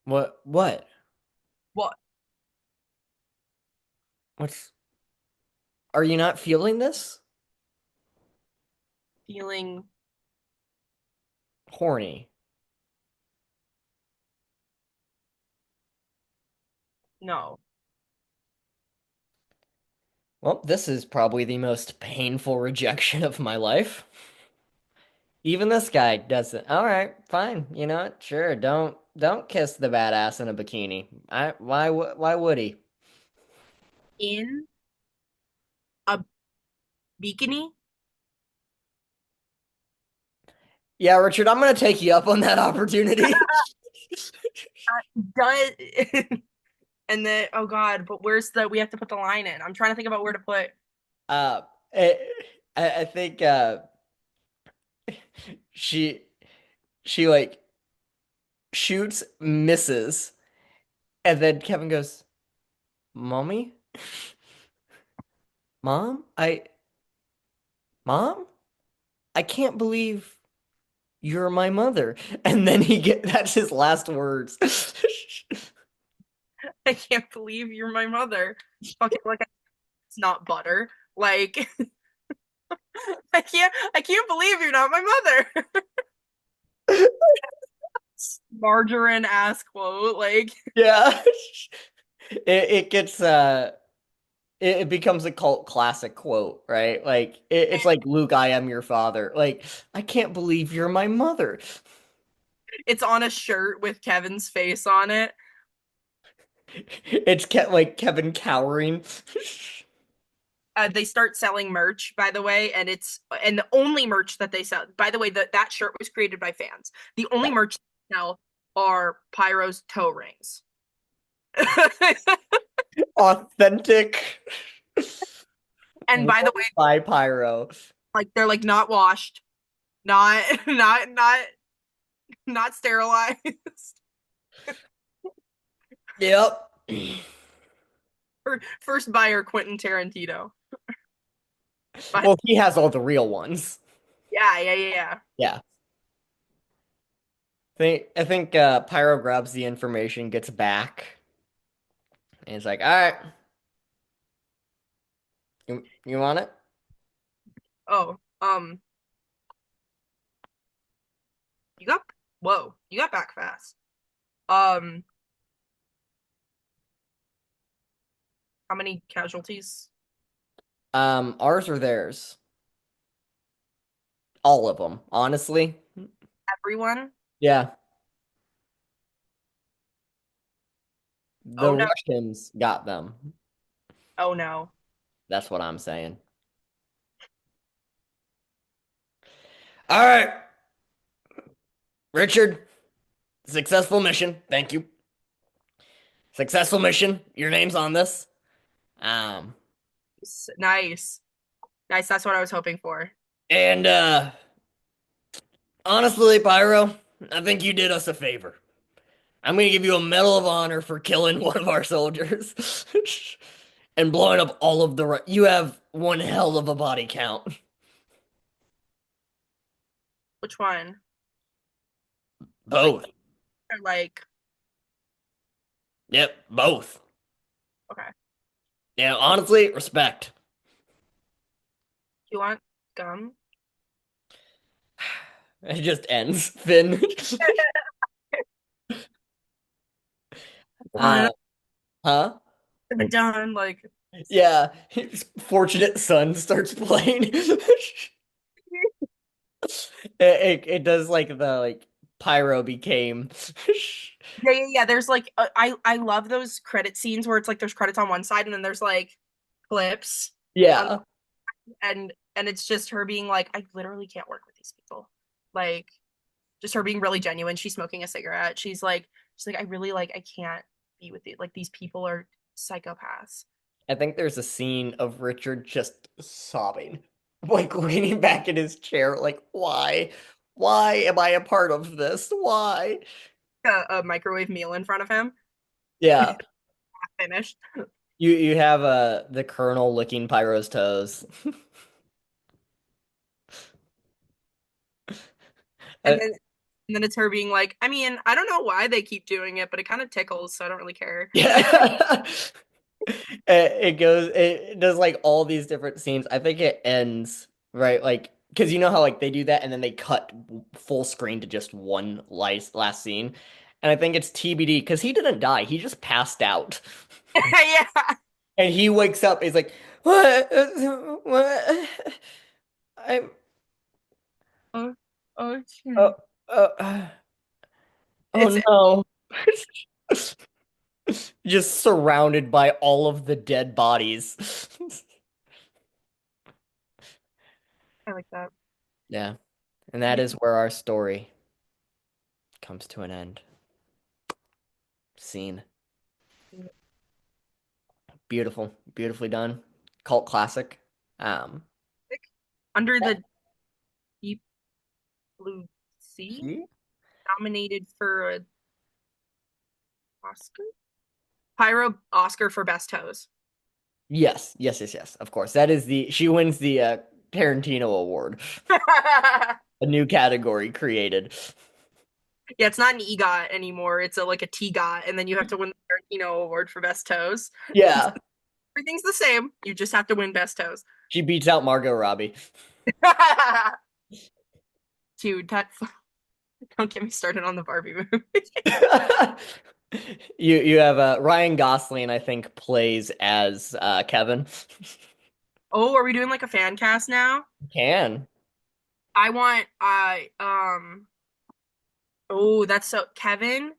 What? What? What's Are you not feeling this? Feeling Horny. no. Well, this is probably the most painful rejection of my life. Even this guy doesn't. All right, fine. You know what? Sure. Don't kiss the badass in a bikini. Why would he? In a bikini? Yeah, Richard, I'm gonna take you up on that opportunity. Does and then oh God, but where's the we have to put the line in? I'm trying to think about where to put. Uh, I, I think she she like shoots, misses, and then Kevin goes, "Mommy, mom, mom, I can't believe you're my mother." And then that's his last words. I can't believe you're my mother. Fucking like it's not butter. Like I can't believe you're not my mother. Margarine ass quote. Like Yeah. It gets it becomes a cult classic quote, right? Like it's like Luke, I am your father. Like, I can't believe you're my mother. it's on a shirt with Kevin's face on it. It's like Kevin cowering. They start selling merch, by the way, and the only merch that they sell. By the way, that shirt was created by fans. The only Yeah. merch they sell are Pyro's toe rings. Authentic And by the worn way, by Pyro. like they're like not washed, not not sterilized. Yep. First buyer Quentin Tarantino. But Well, he has all the real ones. yeah. Yeah. I think Pyro grabs the information, gets back, and he's like, "All right, you want it?" Oh, you got whoa, you got back fast. Um, how many casualties? Ours or theirs? All of them, honestly. Everyone? Yeah. The Oh no. Russians got them. Oh no. That's what I'm saying. All right, Richard, successful mission. Thank you. Successful mission. Your name's on this. Um, Nice. Nice. That's what I was hoping for. and honestly, Pyro, I think you did us a favor. I'm gonna give you a Medal of Honor for killing one of our soldiers and blowing up all of the. You have one hell of a body count. Which one? Both. Or like, Yep, both. okay. Yeah, honestly, respect. Do you want gum? It just ends. Finn. Uh, What? huh? Am I done? Like, Yeah. Fortunate Son starts playing. It does like the like Pyro became. yeah. There's like, I love those credit scenes where it's like there's credits on one side and then there's like clips on, Yeah. and it's just her being like, I literally can't work with these people. Like, just her being really genuine. She's smoking a cigarette. She's like, I really like, I can't be with it. Like, these people are psychopaths. I think there's a scene of Richard just sobbing, like leaning back in his chair, like, why? Why am I a part of this? Why? A microwave meal in front of him, Yeah. finished, You have the Colonel licking Pyro's toes. and Uh, then it's her being like, I mean, I don't know why they keep doing it, but it kind of tickles, so I don't really care. yeah. It goes, it does like all these different scenes. I think it ends, right? Like, because you know how like they do that and then they cut full screen to just one last scene. And I think it's TBD because he didn't die. He just passed out. Yeah. And he wakes up, he's like, What? What? I'm. Oh, oh, Oh. shit. Oh. Oh It's no. Just surrounded by all of the dead bodies. I like that. Yeah. And that is where our story comes to an end. Scene. Beautiful. Beautifully done. Cult classic. Um, Under yeah. the Deep Blue Sea, Hmm? nominated for an Oscar. Pyro Oscar for Best Hose. Yes, yes, yes, yes. Of course. That is the she wins the Tarantino Award. Yeah, A new category created. it's not an EGOT anymore. It's like a TGOT, and then you have to win the Tarantino Award for Best Hose. Yeah. Everything's the same. You just have to win Best Hose. She beats out Margot Robbie. Dude, don't get me started on the Barbie movie. You have Ryan Gosling, I think, plays as Kevin. Oh, are we doing like a fan cast now? Can. I want oh, that's so Kevin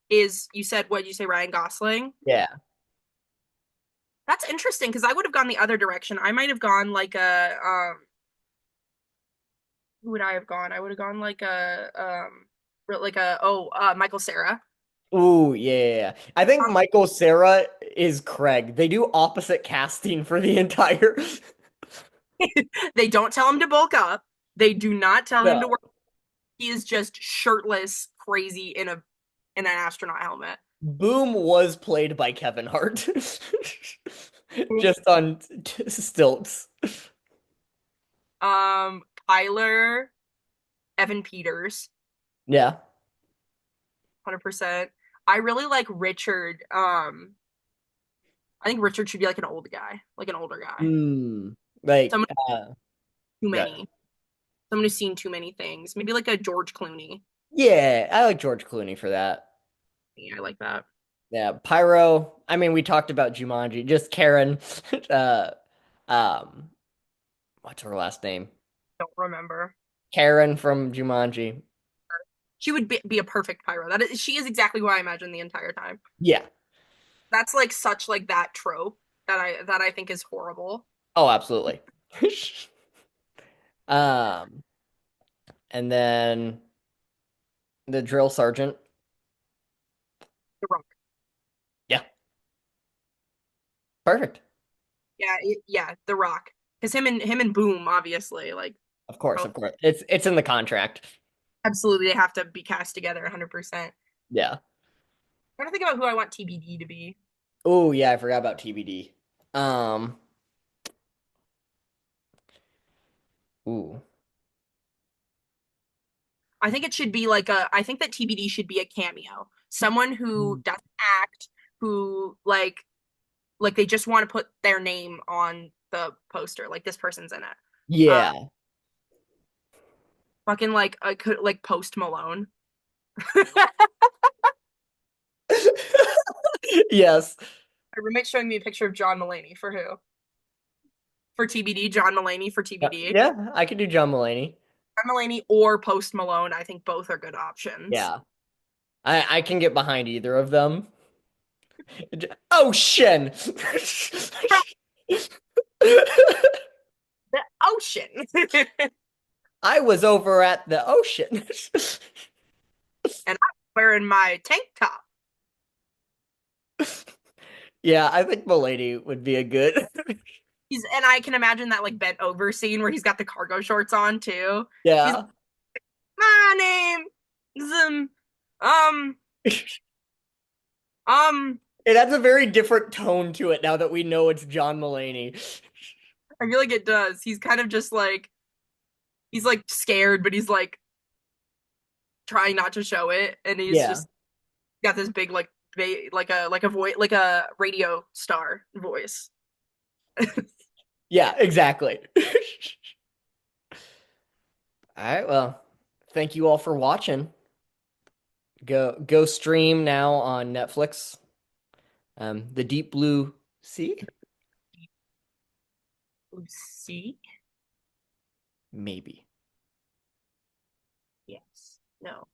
is you said what did you say Ryan Gosling? Yeah. That's interesting because I would have gone the other direction. I might have gone like a who would I have gone? I would have gone like a Michael Cera. Ooh, yeah. I think Michael Cera is Craig. They do opposite casting for the entire. They don't tell him to bulk up. They do not tell him to No. work. He is just shirtless, crazy in an astronaut helmet. Boom was played by Kevin Hart. Just on stilts. Tyler, Evan Peters, Yeah. 100%. I really like Richard. I think Richard should be like an old guy, like an older guy. Hmm. Like, Someone too yeah. many. Someone who's seen too many things. Maybe like a George Clooney. Yeah, I like George Clooney for that. Yeah, I like that. Yeah, Pyro. I mean, we talked about Jumanji. Just Karen. Uh, um, what's her last name? Don't remember. Karen from Jumanji. She would be a perfect pyro. She is exactly who I imagined the entire time. Yeah. That's like such like that trope that I think is horrible. Oh, absolutely. Um, and then the drill sergeant. The Rock. Yeah, perfect. Yeah, yeah, The Rock. Because him and Boom, obviously, like Of course, of course. It's in the contract. absolutely they have to be cast together 100%. Yeah. Trying to think about who I want TBD to be. Oh, yeah, I forgot about TBD. Um, ooh. I think it should be like I think that TBD should be a cameo. Someone who doesn't act, who like they just want to put their name on the poster, like this person's in it. Uh Yeah. fucking like I could like Post Malone. Yes. My roommate's showing me a picture of John Mulaney for who? For TBD, John Mulaney for TBD. Yeah, I could do John Mulaney. John Mulaney or Post Malone, I think both are good options. Yeah. I can get behind either of them. Ocean. The ocean. I was over at the ocean. And I'm wearing my tank top. Yeah, I think Mulaney would be a good. And I can imagine that like bent over scene where he's got the cargo shorts on too. He's Yeah. my name is um um It has a very different tone to it now that we know it's John Mulaney. I feel like it does. He's kind of just like he's like scared, but he's like trying not to show it, and he's Yeah. just got this big like a voice like a radio star voice. Yeah, exactly. All right, well, thank you all for watching. Go stream now on Netflix. The Deep Blue Sea. Lucy? Maybe. Yes. No.